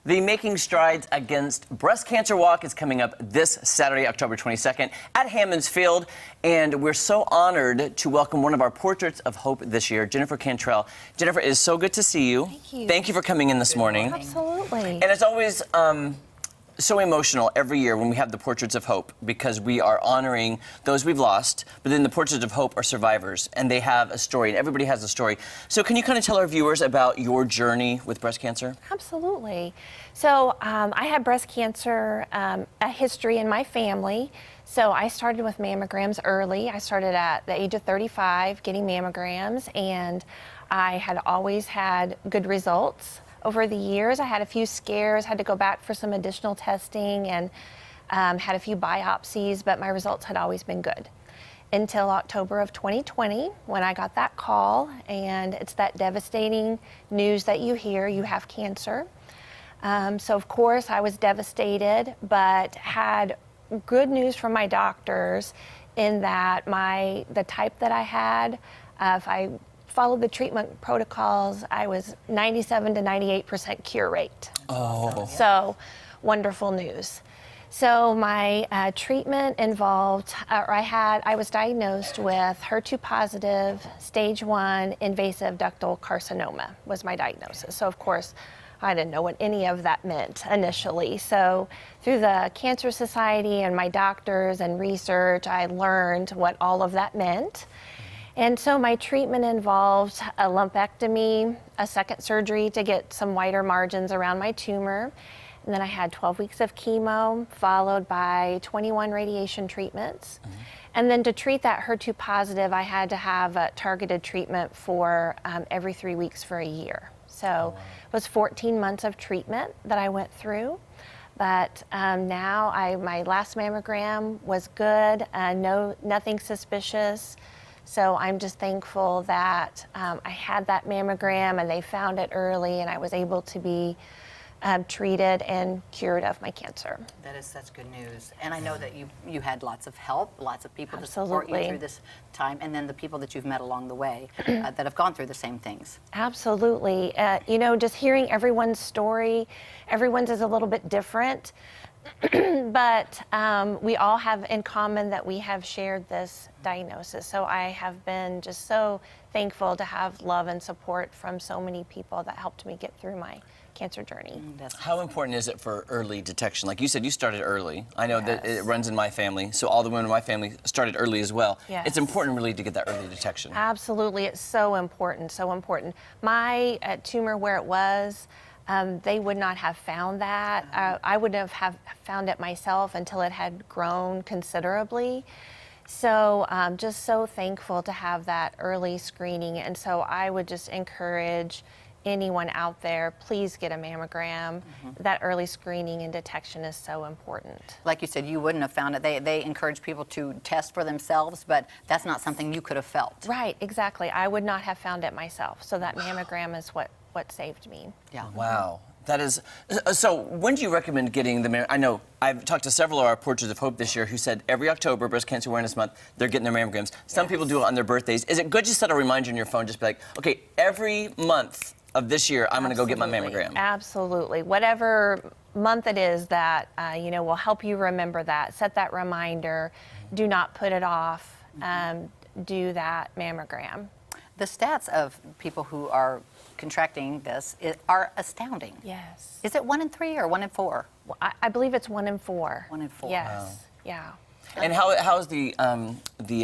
The Making Strides Against Breast Cancer Walk is coming up this Saturday, October 22nd at Hammons Field. And we're so honored to welcome one of our Portraits of Hope this year, Jennifer Cantrell. Jennifer, it is so good to see you. Thank you. Thank you for coming in this morning. Absolutely. And it's always so emotional every year when we have the Portraits of Hope, because we are honoring those we've lost, but then the Portraits of Hope are survivors, and they have a story, and everybody has a story. So can you kind of tell our viewers about your journey with breast cancer? Absolutely. So I had breast cancer, a history in my family. So I started with mammograms early. I started at the age of 35 getting mammograms, and I had always had good results. Over the years, I had a few scares, had to go back for some additional testing, and had a few biopsies, but my results had always been good. Until October of 2020, when I got that call, and it's that devastating news that you hear, you have cancer. So of course I was devastated, but had good news from my doctors in that the type that I had, if I followed the treatment protocols, I was 97 to 98% cure rate. Oh. So wonderful news. So my treatment involved, I was diagnosed with HER2 positive, stage 1 invasive ductal carcinoma was my diagnosis. So of course, I didn't know what any of that meant initially. So through the Cancer Society and my doctors and research, I learned what all of that meant. And so my treatment involved a lumpectomy, a second surgery to get some wider margins around my tumor. And then I had 12 weeks of chemo, followed by 21 radiation treatments. Mm-hmm. And then to treat that HER2 positive, I had to have a targeted treatment for every 3 weeks for a year. So it was 14 months of treatment that I went through. But now my last mammogram was good, nothing suspicious. So I'm just thankful that I had that mammogram and they found it early, and I was able to be treated and cured of my cancer. That is such good news. And I know that you had lots of help, lots of people Absolutely. to support you through this time, and then the people that you've met along the way that have gone through the same things. Absolutely. You know, just hearing everyone's story, everyone's is a little bit different. But we all have in common that we have shared this diagnosis. So I have been just so thankful to have love and support from so many people that helped me get through my cancer journey. How important is it for early detection? Like you said, you started early. I know that Yes. it runs in my family, so all the women in my family started early as well. Yes. It's important really to get that early detection. Absolutely, it's so important, so important. My tumor where it was, they would not have found that. I wouldn't have found it myself until it had grown considerably. So just so thankful to have that early screening. And so I would just encourage anyone out there, please get a mammogram. That early screening and detection is so important. Like you said, you wouldn't have found it. They encourage people to test for themselves, but that's not something you could have felt. Right, exactly. I would not have found it myself. So that mammogram is what saved me. Yeah. Wow. That is, so when do you recommend getting the mammogram? I know I've talked to several of our Portraits of Hope this year who said every October, Breast Cancer Awareness Month, they're getting their mammograms. Some people do it on their birthdays. Is it good to set a reminder on your phone, just be like, okay, every month of this year, I'm gonna go get my mammogram? Absolutely. Whatever month it is that, you know, will help you remember that. Set that reminder. Do not put it off. Do that mammogram. The stats of people who are contracting this are astounding. Yes. Is it 1 in 3 or 1 in 4? Well, I believe it's 1 in 4. 1 in 4. Yes. Wow. Yeah. And how has the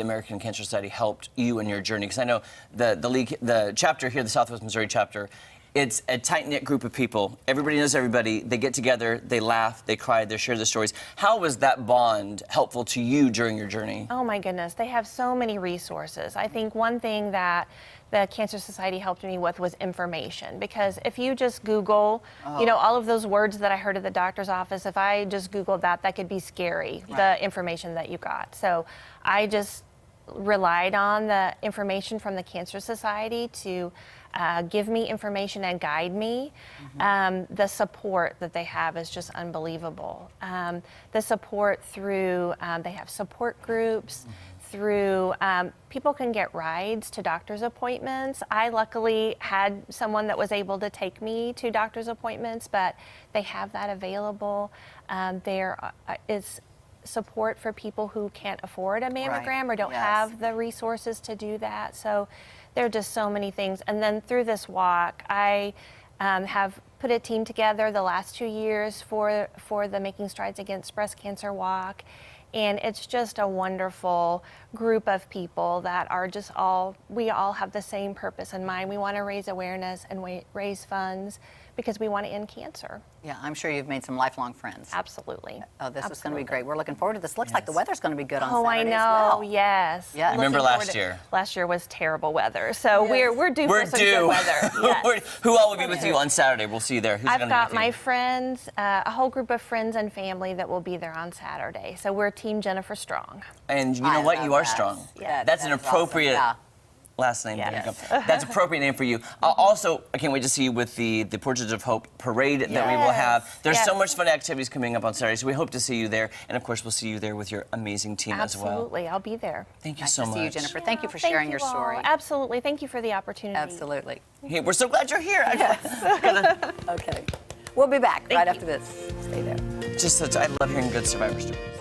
American Cancer Society helped you in your journey? Because I know the chapter here, the Southwest Missouri chapter, it's a tight-knit group of people. Everybody knows everybody. They get together, they laugh, they cry, they share their stories. How was that bond helpful to you during your journey? Oh my goodness, they have so many resources. I think one thing that the Cancer Society helped me with was information, because if you just Google, you know, all of those words that I heard at the doctor's office, if I just Googled that could be scary, the information that you got. So I just relied on the information from the Cancer Society to give me information and guide me. The support that they have is just unbelievable. The support through, they have support groups, through, people can get rides to doctor's appointments. I luckily had someone that was able to take me to doctor's appointments, but they have that available. There is support for people who can't afford a mammogram or don't Yes. have the resources to do that. So there are just so many things. And then through this walk, I have put a team together the last 2 years for the Making Strides Against Breast Cancer walk. And it's just a wonderful group of people that are just we all have the same purpose in mind. We want to raise awareness and raise funds because we want to end cancer. Yeah, I'm sure you've made some lifelong friends. Absolutely. Oh, this is going to be Absolutely. great. We're looking forward to this. Looks like the weather's going to be good on Oh, I Saturday know. as well. Yes. Yeah. Remember Looking last forward to- year? Last year was terrible weather, so Yes. we're due We're for some due. good weather. Yes. Who all will be with you on Saturday? We'll see you there. Who's I've going to be got with you? my friends, a whole group of friends and family that will be there on Saturday. So we're Team Jennifer Strong. And you know I what? love You are that. strong. Yeah, That's an that is awesome. appropriate Yeah. last name. Yes. There you go. That's an appropriate name for you. Also, I can't wait to see you with the Portraits of Hope parade that we will have. Yes. There's so Yes. much fun activities coming up on Saturday, so we hope to see you there. And of course, we'll see you there with your amazing team as well. Absolutely, I'll be there. Thank you Nice so to much. see you, Jennifer. Thank you for Thank sharing your you all. story. Absolutely, thank you for the opportunity. Absolutely. Hey, we're so glad you're here. Okay. We'll be back right you. after this. Stay there. I love hearing good survivor stories.